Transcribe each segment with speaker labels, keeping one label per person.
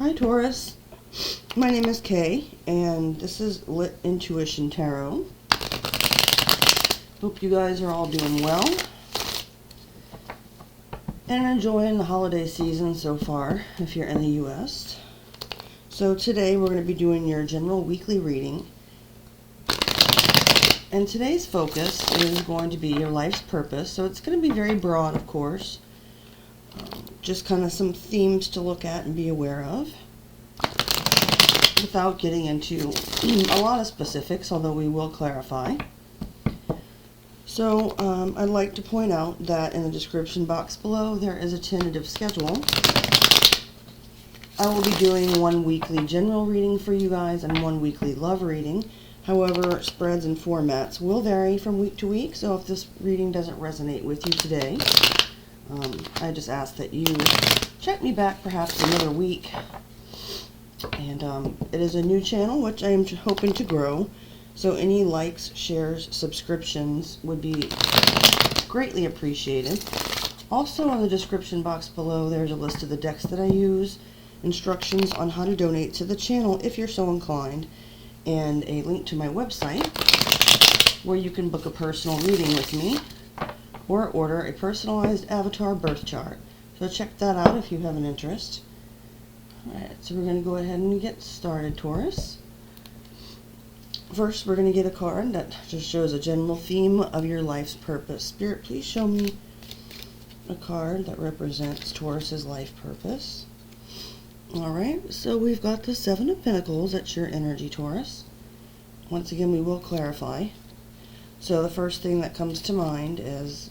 Speaker 1: Hi Taurus, my name is Kay, and this is Lit Intuition Tarot. Hope you guys are all doing well and enjoying the holiday season so far if you're in the US. So today we're going to be doing your general weekly reading, and today's focus is going to be your life's purpose. So it's going to be very broad, of course. Just kind of some themes to look at and be aware of without getting into a lot of specifics, although we will clarify. So I'd like to point out that in the description box below there is a tentative schedule. I will be doing one weekly general reading for you guys and one weekly love reading. However, spreads and formats will vary from week to week, so if this reading doesn't resonate with you today, I just ask that you check me back perhaps another week. And it is a new channel which I am hoping to grow, so any likes, shares, subscriptions would be greatly appreciated. Also in the description box below there's a list of the decks that I use, instructions on how to donate to the channel if you're so inclined, and a link to my website where you can book a personal reading with me or order a personalized avatar birth chart. So check that out if you have an interest. Alright, so we're going to go ahead and get started, Taurus. First, we're going to get a card that just shows a general theme of your life's purpose. Spirit, please show me a card that represents Taurus's life purpose. Alright, so we've got the Seven of Pentacles. That's your energy, Taurus. Once again, we will clarify. So the first thing that comes to mind is,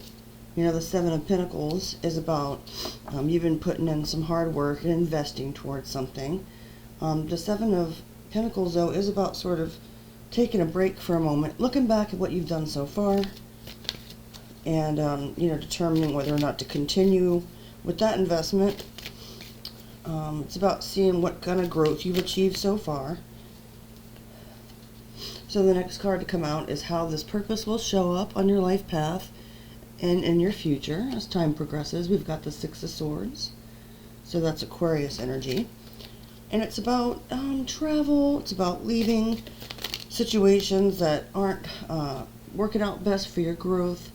Speaker 1: you know, the Seven of Pentacles is about you've been putting in some hard work and investing towards something. The Seven of Pentacles, though, is about sort of taking a break for a moment, looking back at what you've done so far, and you know, determining whether or not to continue with that investment. It's about seeing what kind of growth you've achieved so far. So the next card to come out is how this purpose will show up on your life path and in your future as time progresses. We've got the Six of Swords, so that's Aquarius energy, and it's about travel. It's about leaving situations that aren't working out best for your growth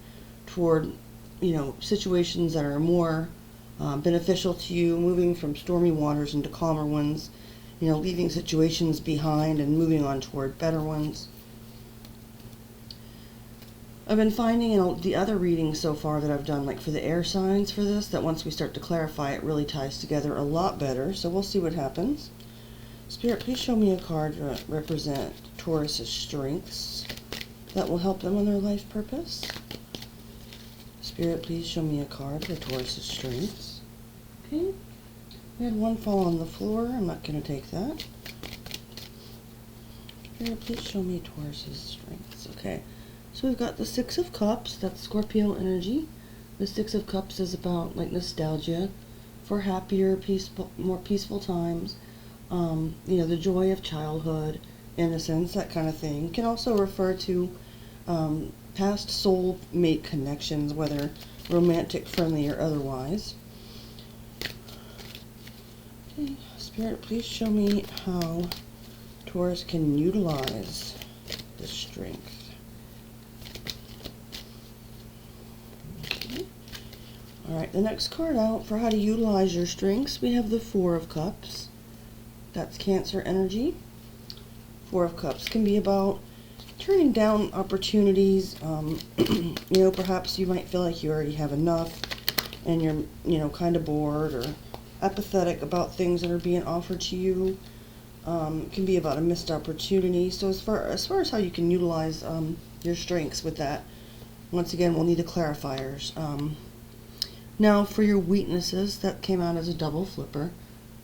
Speaker 1: toward, you know, situations that are more beneficial to you, moving from stormy waters into calmer ones, you know, leaving situations behind and moving on toward better ones. I've been finding in the other readings so far that I've done, like for the air signs for this, that once we start to clarify, it really ties together a lot better. So we'll see what happens. Spirit, please show me a card to represent Taurus's strengths that will help them on their life purpose. Spirit, please show me a card for Taurus's strengths. Okay. We had one fall on the floor. I'm not going to take that. Spirit, please show me Taurus's strengths. Okay. So we've got the Six of Cups. That's Scorpio energy. The Six of Cups is about like nostalgia for happier, peaceful, more peaceful times. You know, the joy of childhood, innocence, that kind of thing. Can also refer to past soul mate connections, whether romantic, friendly, or otherwise. Okay, Spirit, please show me how Taurus can utilize this strength. Okay. Alright, the next card out for how to utilize your strengths, we have the Four of Cups. That's Cancer energy. Four of Cups can be about turning down opportunities. You know, perhaps you might feel like you already have enough and you're, you know, kind of bored or apathetic about things that are being offered to you. It can be about a missed opportunity. So as far as how you can utilize your strengths with that, once again, we'll need the clarifiers. Now for your weaknesses, that came out as a double flipper.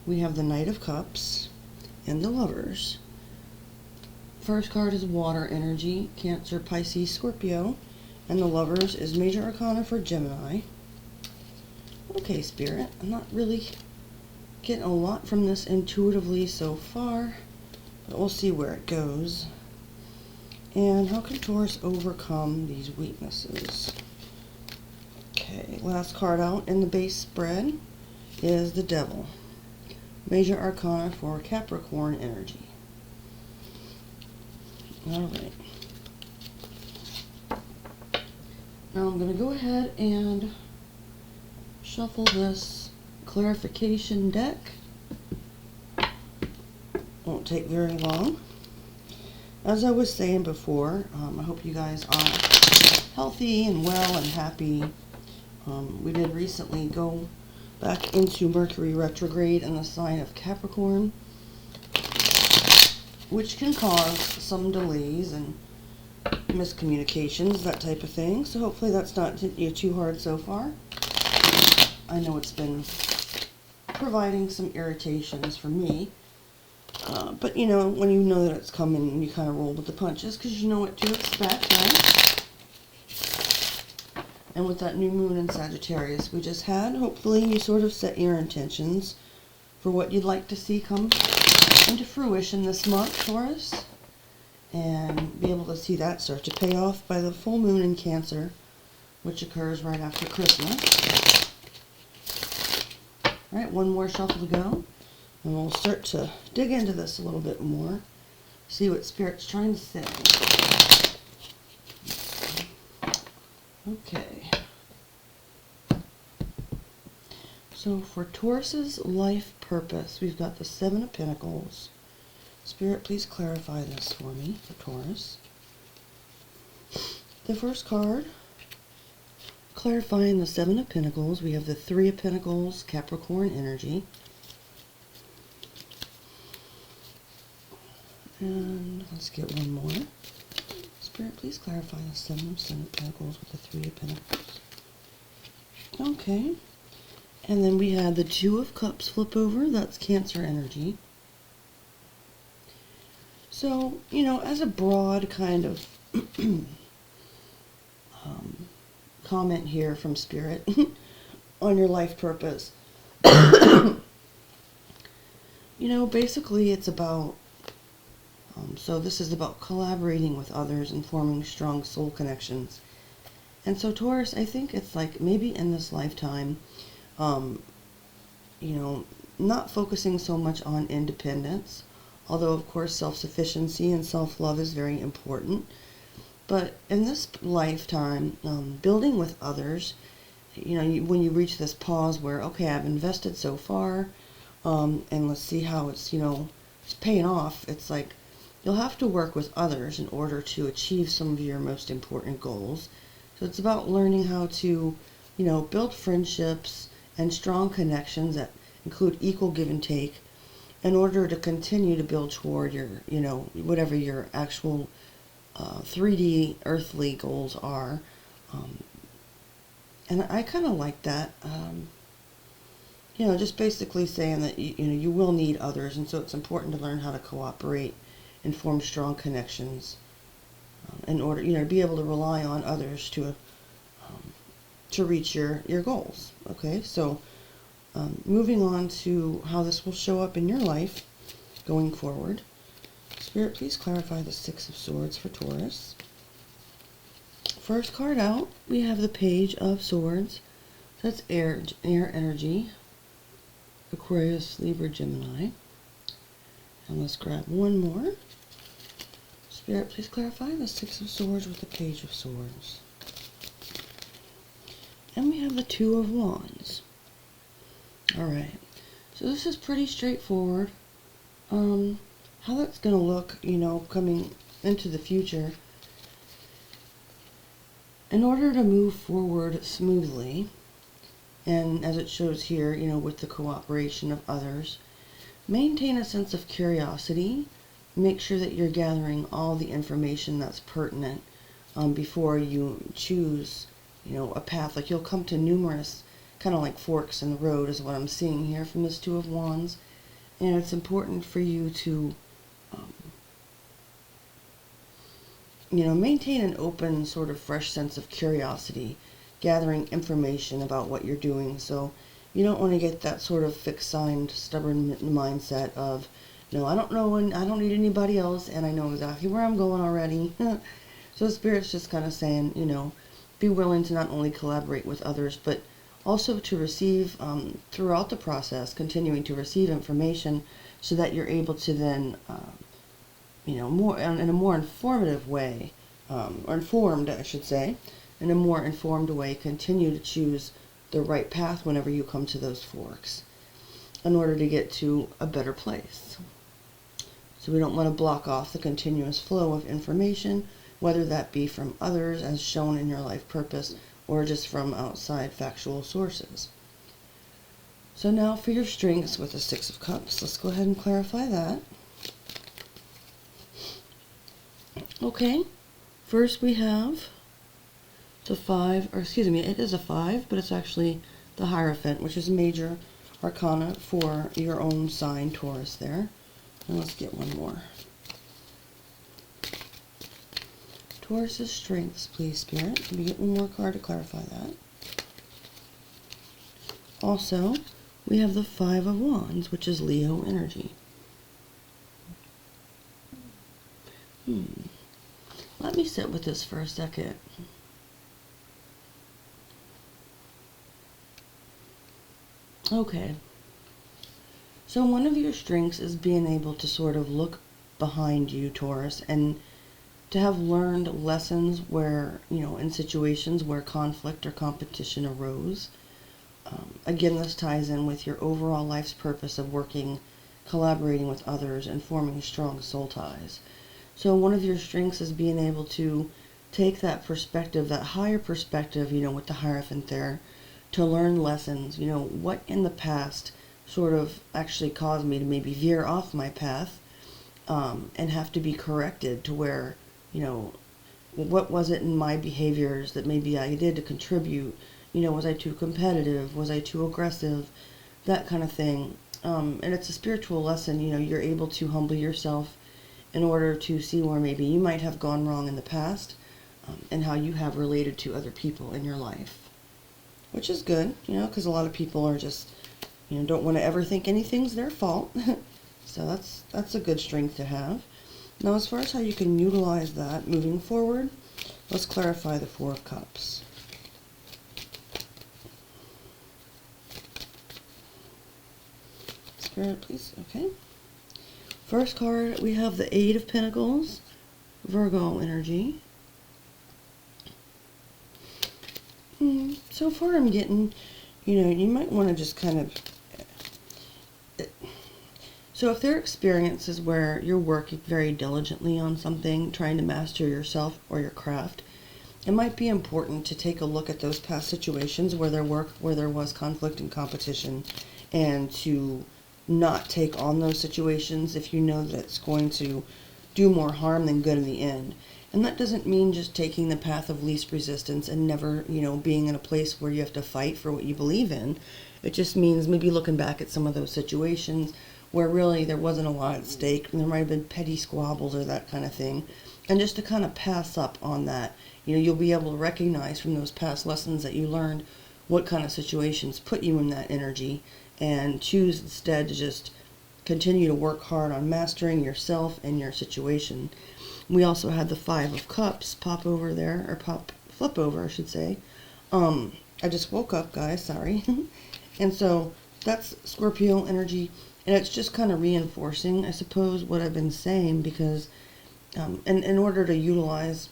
Speaker 1: We have the Knight of Cups and the Lovers. First card is water energy, Cancer, Pisces, Scorpio, and the Lovers is Major Arcana for Gemini. Okay, Spirit, I'm not really getting a lot from this intuitively so far, but we'll see where it goes. And how can Taurus overcome these weaknesses? Okay, last card out in the base spread is the Devil. Major Arcana for Capricorn energy. Alright. Now I'm going to go ahead and shuffle this clarification deck. Won't take very long. As I was saying before, I hope you guys are healthy and well and happy. We did recently go back into Mercury retrograde in the sign of Capricorn, which can cause some delays and miscommunications, that type of thing. So hopefully that's not hit you too hard so far. I know it's been providing some irritations for me. But you know, when you know that it's coming, you kind of roll with the punches because you know what to expect, right? And with that new moon in Sagittarius we just had, hopefully you sort of set your intentions for what you'd like to see come into fruition this month, Taurus. And be able to see that start to pay off by the full moon in Cancer, which occurs right after Christmas. Alright, one more shuffle to go. And we'll start to dig into this a little bit more. See what Spirit's trying to say. Okay. So for Taurus's life purpose, we've got the Seven of Pentacles. Spirit, please clarify this for me, for Taurus. The first card, clarifying the Seven of Pentacles, we have the Three of Pentacles, Capricorn energy. And let's get one more. Spirit, please clarify the Seven of Pentacles with the Three of Pentacles. Okay. And then we had the Two of Cups flip over. That's Cancer energy. So, you know, as a broad kind of comment here from Spirit on your life purpose, you know, basically it's about so this is about collaborating with others and forming strong soul connections. And so Taurus, I think it's like maybe in this lifetime, you know, not focusing so much on independence, although of course self-sufficiency and self-love is very important. But in this lifetime, building with others, you know, when you reach this pause where, okay, I've invested so far, and let's see how it's, you know, it's paying off. It's like, you'll have to work with others in order to achieve some of your most important goals. So it's about learning how to, you know, build friendships and strong connections that include equal give and take in order to continue to build toward your, you know, whatever your actual 3D earthly goals are. And I kind of like that. You know, just basically saying that, you know, you will need others, and so it's important to learn how to cooperate and form strong connections in order, you know, to be able to rely on others to reach your goals. Okay, so moving on to how this will show up in your life going forward. Spirit, please clarify the Six of Swords for Taurus. First card out, we have the Page of Swords. That's air energy. Aquarius, Libra, Gemini. And let's grab one more. Spirit, please clarify the Six of Swords with the Page of Swords. And we have the Two of Wands. Alright, so this is pretty straightforward. How that's going to look, you know, coming into the future. In order to move forward smoothly, and as it shows here, you know, with the cooperation of others, maintain a sense of curiosity. Make sure that you're gathering all the information that's pertinent before you choose, you know, a path. Like, you'll come to numerous kind of like forks in the road is what I'm seeing here from this Two of Wands. And it's important for you to, you know, maintain an open, sort of fresh sense of curiosity, gathering information about what you're doing. So you don't want to get that sort of fixed-signed, stubborn mindset of, no, I don't know, and I don't need anybody else, and I know exactly where I'm going already. So Spirit's just kind of saying, you know, be willing to not only collaborate with others, but Also to receive, throughout the process, continuing to receive information so that you're able to then, more in a more informative way, or informed, I should say, in a more informed way, continue to choose the right path whenever you come to those forks in order to get to a better place. So we don't want to block off the continuous flow of information, whether that be from others as shown in your life purpose or just from outside factual sources. So now for your strengths with the Six of Cups, let's go ahead and clarify that. Okay, first we have the it is a 5, but it's actually the Hierophant, which is major arcana for your own sign, Taurus, there. And let's get one more. Taurus's strengths, please, Spirit. Can we get one more card to clarify that? Also, we have the 5 of Wands, which is Leo energy. Let me sit with this for a second. Okay. So one of your strengths is being able to sort of look behind you, Taurus, and to have learned lessons where, in situations where conflict or competition arose. Again, this ties in with your overall life's purpose of working, collaborating with others, and forming strong soul ties. So one of your strengths is being able to take that perspective, that higher perspective, with the Hierophant there, to learn lessons, what in the past sort of actually caused me to maybe veer off my path, and have to be corrected to where, what was it in my behaviors that maybe I did to contribute? Was I too competitive? Was I too aggressive? That kind of thing. And it's a spiritual lesson, you're able to humble yourself in order to see where maybe you might have gone wrong in the past, and how you have related to other people in your life. Which is good, because a lot of people are just, don't want to ever think anything's their fault. So that's a good strength to have. Now, as far as how you can utilize that moving forward, let's clarify the 4 of Cups. Spirit, please. Okay. First card, we have the 8 of Pentacles, Virgo energy. So far I'm getting, you might want to just kind of, so if there are experiences where you're working very diligently on something, trying to master yourself or your craft, it might be important to take a look at those past situations where there was conflict and competition, and to not take on those situations if you know that it's going to do more harm than good in the end. And that doesn't mean just taking the path of least resistance and never, being in a place where you have to fight for what you believe in. It just means maybe looking back at some of those situations where really there wasn't a lot at stake, and there might have been petty squabbles or that kind of thing. And just to kind of pass up on that, you'll be able to recognize from those past lessons that you learned what kind of situations put you in that energy, and choose instead to just continue to work hard on mastering yourself and your situation. We also had the 5 of Cups flip over, I should say. I just woke up, guys, sorry. And so that's Scorpio energy, and it's just kind of reinforcing, I suppose, what I've been saying, because in order to utilize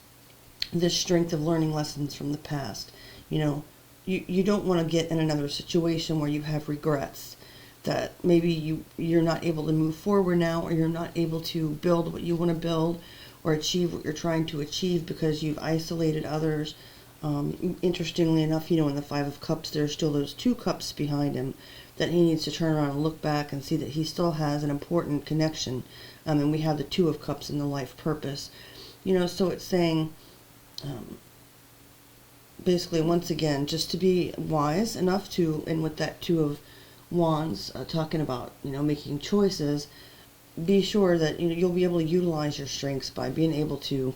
Speaker 1: this strength of learning lessons from the past, you don't want to get in another situation where you have regrets that maybe you're not able to move forward now, or you're not able to build what you want to build or achieve what you're trying to achieve because you've isolated others. Interestingly enough, in the 5 of Cups, there's still those 2 cups behind him that he needs to turn around and look back and see that he still has an important connection. And we have the 2 of Cups in the life purpose. So it's saying, basically, once again, just to be wise enough to, and with that 2 of Wands, talking about, making choices, be sure that you'll be able to utilize your strengths by being able to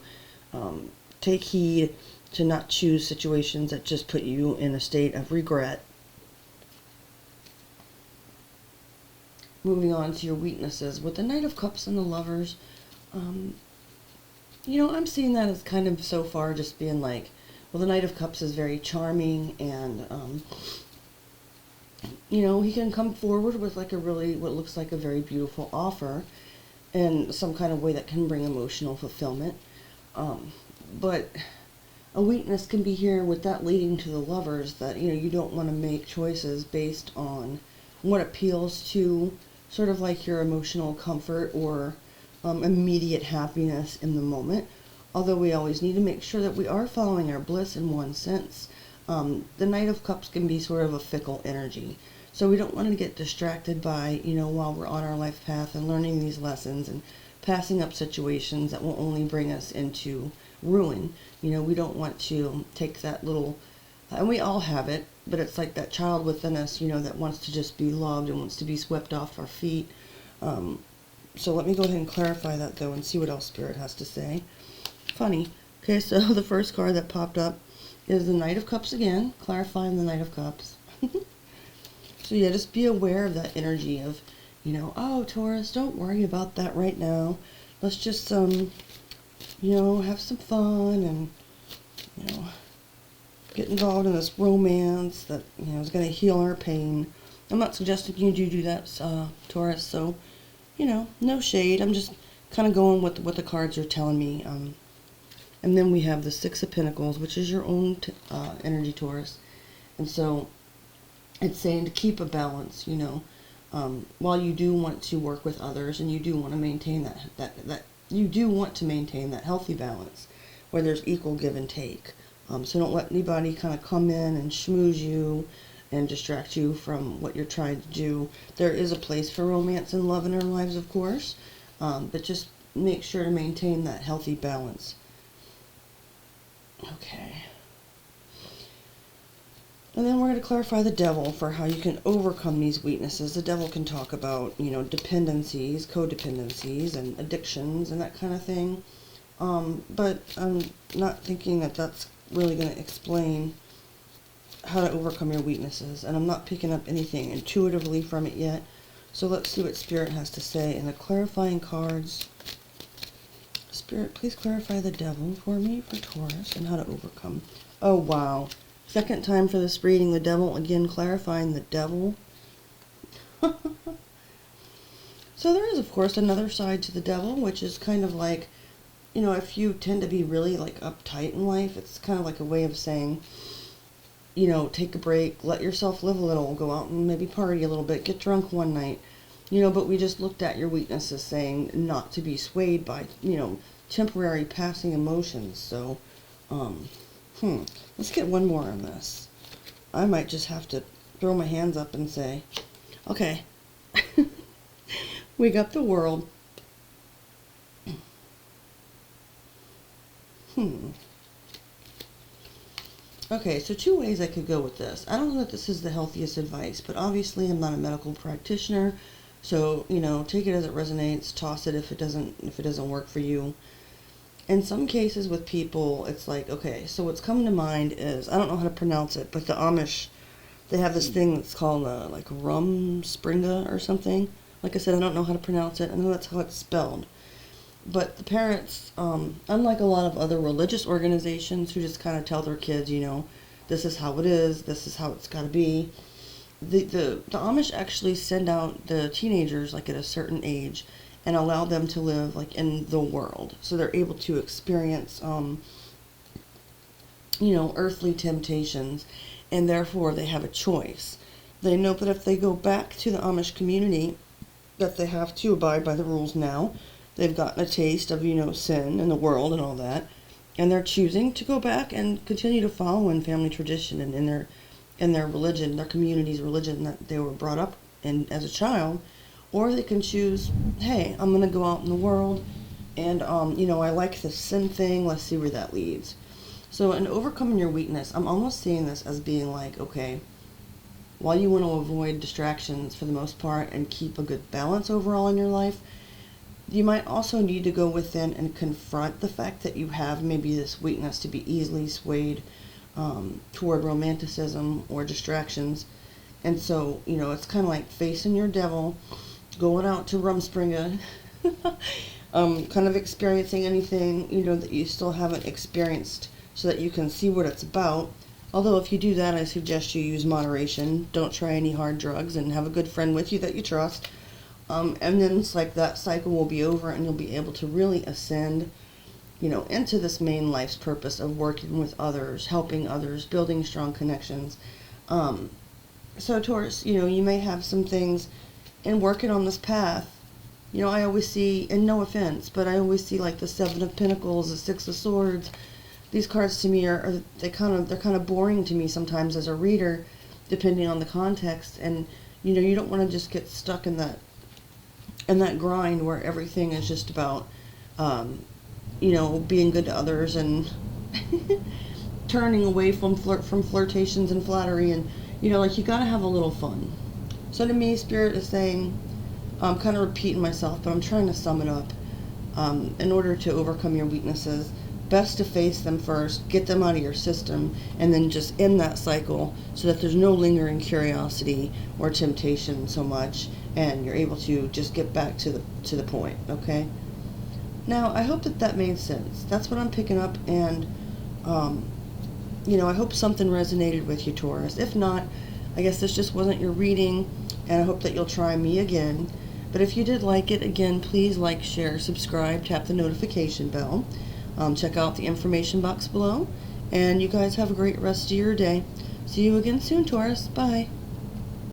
Speaker 1: take heed to not choose situations that just put you in a state of regret. Moving on to your weaknesses. With the Knight of Cups and the Lovers, I'm seeing that as kind of so far just being like, well, the Knight of Cups is very charming and you know, he can come forward with like a really, what looks like a very beautiful offer in some kind of way that can bring emotional fulfillment. But a weakness can be here with that leading to the lovers that, you know, you don't want to make choices based on what appeals to sort of like your emotional comfort or immediate happiness in the moment. Although we always need to make sure that we are following our bliss in one sense. The Knight of Cups can be sort of a fickle energy. So we don't want to get distracted by, you know, while we're on our life path and learning these lessons and passing up situations that will only bring us into ruin. You know, we don't want to take that little, and we all have it, but it's like that child within us, you know, that wants to just be loved and wants to be swept off our feet. So let me go ahead and clarify that though and see what else Spirit has to say. Funny. Okay, so the first card that popped up is the Knight of Cups again, clarifying the Knight of Cups. So yeah, just be aware of that energy of, you know, oh, Taurus, don't worry about that right now. Let's just, you know, have some fun and, you know, get involved in this romance that, you know, is going to heal our pain. I'm not suggesting you do that, Taurus, so, you know, no shade. I'm just kind of going with what the cards are telling me. And then we have the Six of Pentacles, which is your own energy, Taurus. And so it's saying to keep a balance, you know. While you do want to work with others and you do want to maintain that you do want to maintain that healthy balance where there's equal give and take. So don't let anybody kind of come in and schmooze you and distract you from what you're trying to do. There is a place for romance and love in our lives, of course, but just make sure to maintain that healthy balance. Okay. And then we're going to clarify the Devil for how you can overcome these weaknesses. The Devil can talk about, you know, dependencies, codependencies, and addictions and that kind of thing. But I'm not thinking that that's really going to explain how to overcome your weaknesses. And I'm not picking up anything intuitively from it yet. So let's see what Spirit has to say in the clarifying cards. Spirit, please clarify the Devil for me for Taurus and how to overcome. Oh, wow. Second time for this reading, the Devil, again clarifying the Devil. So there is, of course, another side to the Devil, which is kind of like, you know, if you tend to be really like uptight in life, it's kind of like a way of saying, you know, take a break, let yourself live a little, go out and maybe party a little bit, get drunk one night, you know, but we just looked at your weaknesses saying not to be swayed by, you know, temporary passing emotions. So, let's get one more on this. I might just have to throw my hands up and say, okay, we got the World. Okay, so two ways I could go with this. I don't know that this is the healthiest advice, but obviously I'm not a medical practitioner, so, you know, take it as it resonates, toss it if it doesn't work for you. In some cases with people, it's like, okay, so what's coming to mind is, I don't know how to pronounce it, but the Amish, they have this thing that's called like Rumspringa or something. Like I said, I don't know how to pronounce it. I know that's how it's spelled. But the parents, unlike a lot of other religious organizations who just kind of tell their kids, you know, this is how it is, this is how it's got to be, the Amish actually send out the teenagers like at a certain age and allow them to live like in the world. So they're able to experience, you know, earthly temptations, and therefore they have a choice. They know that if they go back to the Amish community, that they have to abide by the rules now. They've gotten a taste of, you know, sin and the world and all that, and they're choosing to go back and continue to follow in family tradition and in their religion, their community's religion that they were brought up in as a child. Or they can choose, hey, I'm going to go out in the world, and, you know, I like this sin thing, let's see where that leads. So in overcoming your weakness, I'm almost seeing this as being like, okay, while you want to avoid distractions for the most part and keep a good balance overall in your life, you might also need to go within and confront the fact that you have maybe this weakness to be easily swayed toward romanticism or distractions. And so, you know, it's kind of like facing your devil, going out to Rumspringa, kind of experiencing anything, you know, that you still haven't experienced so that you can see what it's about, Although if you do that, I suggest you use moderation. Don't try any hard drugs, and have a good friend with you that you trust. And then it's like that cycle will be over, and you'll be able to really ascend, you know, into this main life's purpose of working with others, helping others, building strong connections. So Taurus, you know, you may have some things in working on this path. You know, I always see, and no offense, but I always see like the Seven of Pentacles, the Six of Swords. These cards to me they're kind of boring to me sometimes as a reader, depending on the context. And you know, you don't want to just get stuck in that grind where everything is just about, you know, being good to others and turning away from flirtations and flattery. And you know, like, you gotta have a little fun. So to me, Spirit is saying, I'm kind of repeating myself, but I'm trying to sum it up. In order to overcome your weaknesses, best to face them first, get them out of your system, and then just end that cycle so that there's no lingering curiosity or temptation so much, and you're able to just get back to the point, okay? Now, I hope that made sense. That's what I'm picking up, and, you know, I hope something resonated with you, Taurus. If not, I guess this just wasn't your reading, and I hope that you'll try me again. But if you did like it, again, please like, share, subscribe, tap the notification bell. Check out the information box below, and you guys have a great rest of your day. See you again soon, Taurus. Bye.